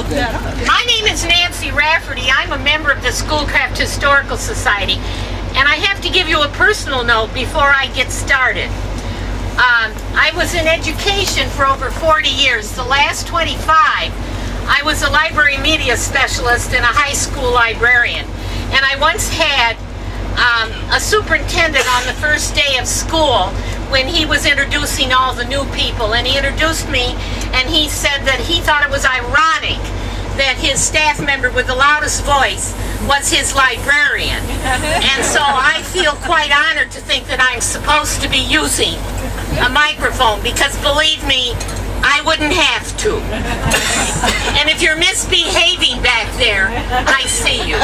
look that up. My name is Nancy Rafferty. I'm a member of the Schoolcraft Historical Society, and I have to give you a personal note before I get started. I was in education for over 40 years. The last 25, I was a library media specialist and a high school librarian. And I once had a superintendent on the first day of school when he was introducing all the new people, and he introduced me, and he said that he thought it was ironic that his staff member with the loudest voice was his librarian. And so I feel quite honored to think that I'm supposed to be using a microphone, because believe me, I wouldn't have to. And if you're misbehaving back there, I see you.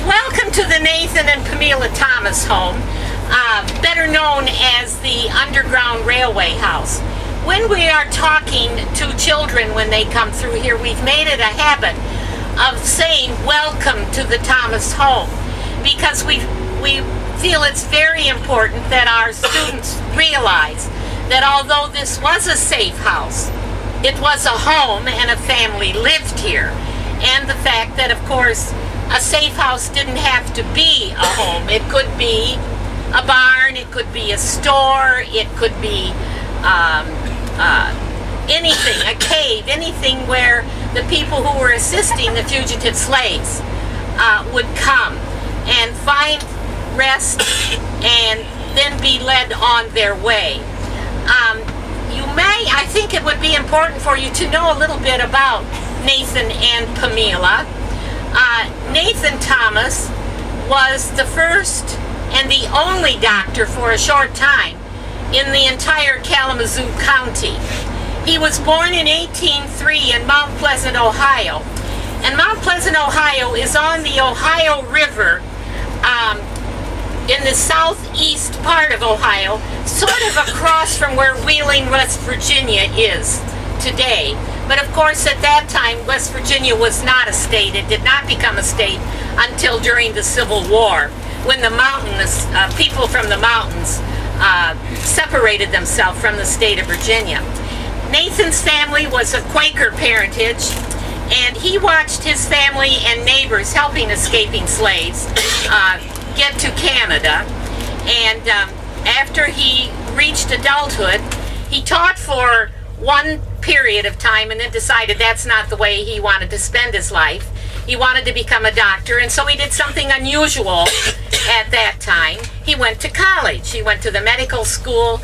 Welcome to the Nathan and Pamela Thomas home, better known as the Underground Railway House. When we are talking to children when they come through here, we've made it a habit of saying welcome to the Thomas home, because we feel it's very important that our students realize that although this was a safe house, it was a home and a family lived here. And the fact that, of course, a safe house didn't have to be a home. It could be a barn, it could be a store, it could be anything, a cave, anything where the people who were assisting the fugitive slaves would come and find rest and then be led on their way. I think it would be important for you to know a little bit about Nathan and Pamela. Nathan Thomas was the first and the only doctor for a short time in the entire Kalamazoo County. He was born in 1803 in Mount Pleasant, Ohio. And Mount Pleasant, Ohio is on the Ohio River in the southeast part of Ohio, sort of across from where Wheeling, West Virginia is today. But of course, at that time, West Virginia was not a state. It did not become a state until during the Civil War, when the mountainous people from the mountains separated themselves from the state of Virginia. Nathan's family was of Quaker parentage, and he watched his family and neighbors helping escaping slaves get to Canada. And after he reached adulthood, he taught for one period of time and then decided that's not the way he wanted to spend his life. He wanted to become a doctor, and so he did something unusual at that time. He went to college. He went to the medical school,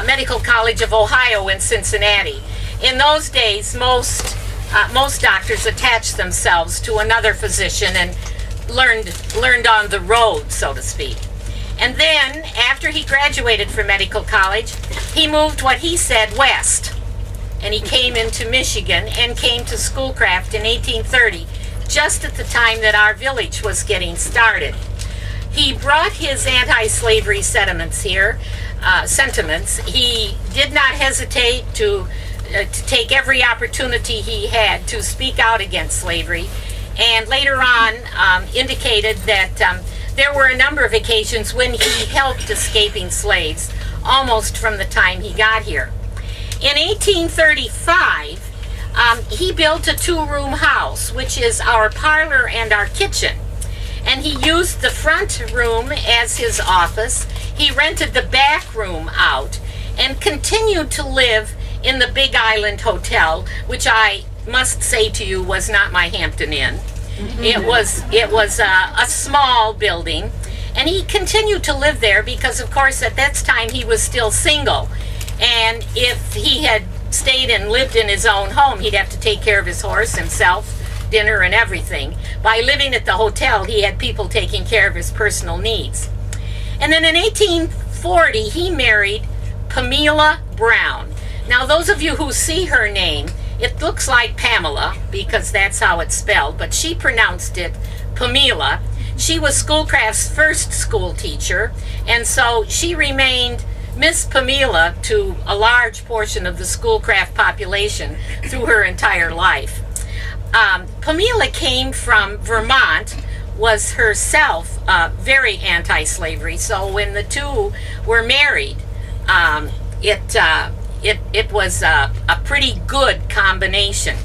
Medical College of Ohio in Cincinnati. In those days, most doctors attached themselves to another physician and learned on the road, so to speak. And then, after he graduated from medical college, he moved what he said west. And he came into Michigan and came to Schoolcraft in 1830, just at the time that our village was getting started. He brought his anti-slavery sentiments here. He did not hesitate to take every opportunity he had to speak out against slavery, and later on indicated that there were a number of occasions when he helped escaping slaves almost from the time he got here. In 1835, he built a two-room house, which is our parlor and our kitchen. And he used the front room as his office. He rented the back room out and continued to live in the Big Island Hotel, which I must say to you was not my Hampton Inn. It was a small building, and he continued to live there because, of course, at that time he was still single. And if he had stayed and lived in his own home, he'd have to take care of his horse, himself, dinner, and everything. By living at the hotel, he had people taking care of his personal needs. And then in 1840, he married Pamela Brown. Now, those of you who see her name, it looks like Pamela, because that's how it's spelled, but she pronounced it Pamela. She was Schoolcraft's first school teacher, and so she remained Miss Pamela to a large portion of the Schoolcraft population through her entire life. Pamela came from Vermont, was herself very anti-slavery, so when the two were married, it it was a pretty good combination.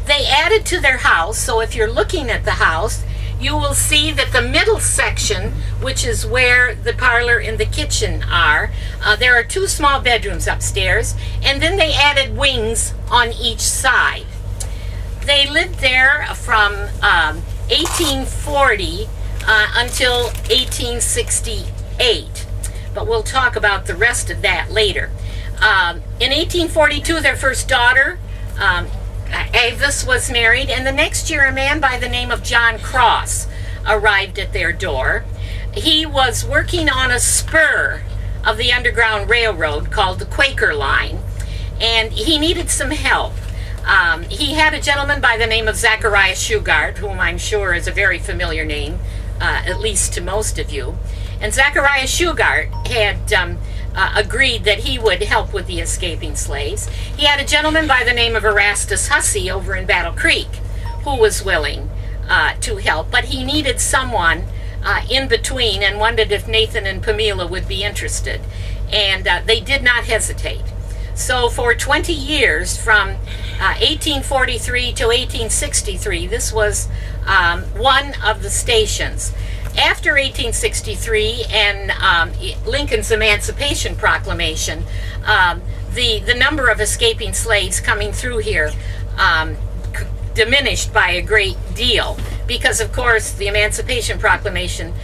They added to their house, so if you're looking at the house, you will see that the middle section, which is where the parlor and the kitchen are, there are 2 small bedrooms upstairs, and then they added wings on each side. They lived there from 1840 until 1868, but we'll talk about the rest of that later. In 1842, their first daughter, Avis, was married, and the next year a man by the name of John Cross arrived at their door. He was working on a spur of the Underground Railroad called the Quaker Line, and he needed some help. He had a gentleman by the name of Zachariah Shugart, whom I'm sure is a very familiar name, at least to most of you. And Zachariah Shugart had agreed that he would help with the escaping slaves. He had a gentleman by the name of Erastus Hussey over in Battle Creek who was willing to help, but he needed someone in between and wondered if Nathan and Pamela would be interested. And they did not hesitate. So for 20 years, from 1843 to 1863, this was one of the stations. After 1863 and Lincoln's Emancipation Proclamation, the number of escaping slaves coming through here diminished by a great deal because, of course, the Emancipation Proclamation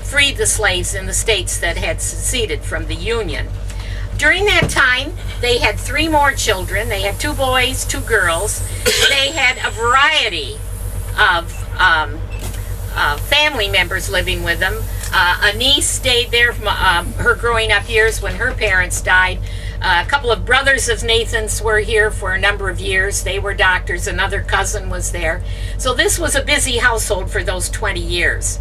freed the slaves in the states that had seceded from the Union. During that time, they had 3 more children. They had 2 boys, 2 girls. They had a variety of family members living with them. A niece stayed there from her growing up years when her parents died. A couple of brothers of Nathan's were here for a number of years. They were doctors. Another cousin was there. So this was a busy household for those 20 years.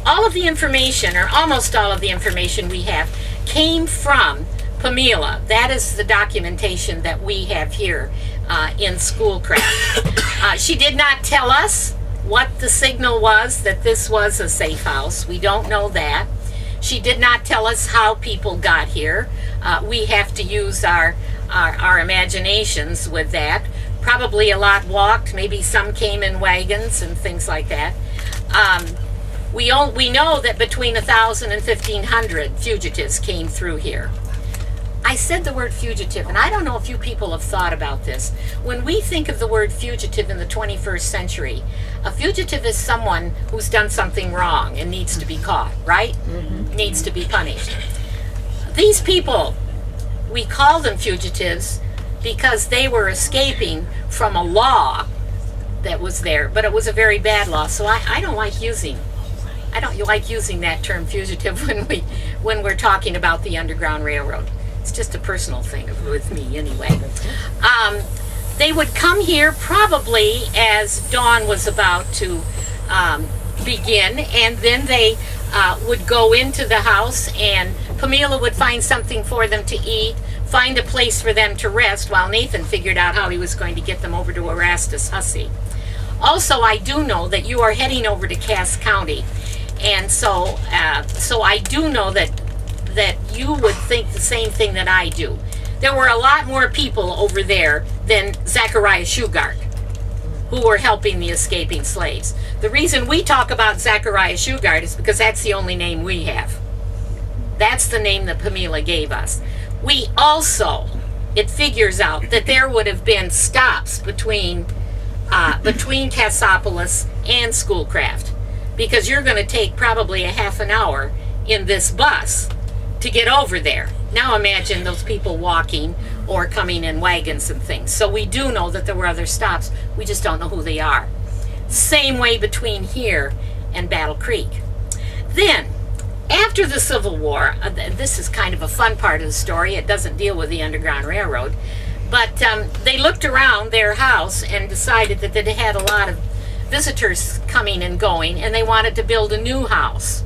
All of the information, or almost all of the information we have, came from Pamela. That is the documentation that we have here in Schoolcraft. She did not tell us what the signal was that this was a safe house. We don't know that. She did not tell us how people got here. We have to use our imaginations with that. Probably a lot walked. Maybe some came in wagons and things like that. We know that between 1,000 and 1,500 fugitives came through here. I said the word fugitive, and I don't know if you people have thought about this. When we think of the word fugitive in the 21st century, a fugitive is someone who's done something wrong and needs to be caught, right? Mm-hmm. Needs to be punished. These people, we call them fugitives because they were escaping from a law that was there, but it was a very bad law, so I don't like using that term fugitive when we're talking about the Underground Railroad. It's just a personal thing with me anyway. They would come here probably as dawn was about to begin, and then they would go into the house, and Pamela would find something for them to eat, find a place for them to rest, while Nathan figured out how he was going to get them over to Erastus Hussey. Also, I do know that you are heading over to Cass County, and so I do know that you would think the same thing that I do. There were a lot more people over there than Zachariah Shugart who were helping the escaping slaves. The reason we talk about Zachariah Shugart is because that's the only name we have. That's the name that Pamela gave us. We also, it figures out that there would have been stops between Cassopolis and Schoolcraft, because you're going to take probably a half an hour in this bus to get over there. Now imagine those people walking or coming in wagons and things. So we do know that there were other stops. We just don't know who they are. Same way between here and Battle Creek. Then, after the Civil War, this is kind of a fun part of the story. It doesn't deal with the Underground Railroad. But they looked around their house and decided that they had a lot of visitors coming and going, and they wanted to build a new house.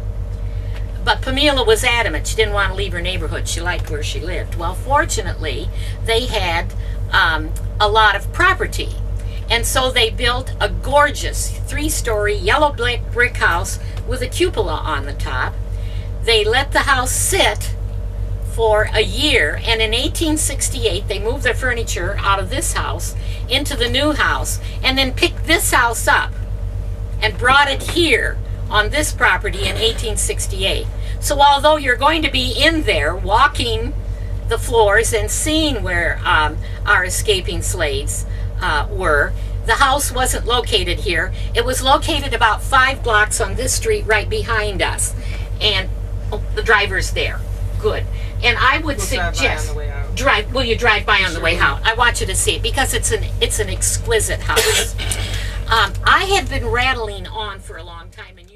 But Pamela was adamant. She didn't want to leave her neighborhood. She liked where she lived. Well, fortunately, they had a lot of property. And so they built a gorgeous 3-story yellow brick house with a cupola on the top. They let the house sit for a year, and in 1868 they moved their furniture out of this house into the new house, and then picked this house up and brought it here on this property in 1868. So although you're going to be in there walking the floors and seeing where our escaping slaves were, the house wasn't located here. It was located about 5 blocks on this street right behind us. And the driver's there. Good. And I would suggest will you drive by on the way out? I want you to see it because it's an exquisite house. I had been rattling on for a long time, and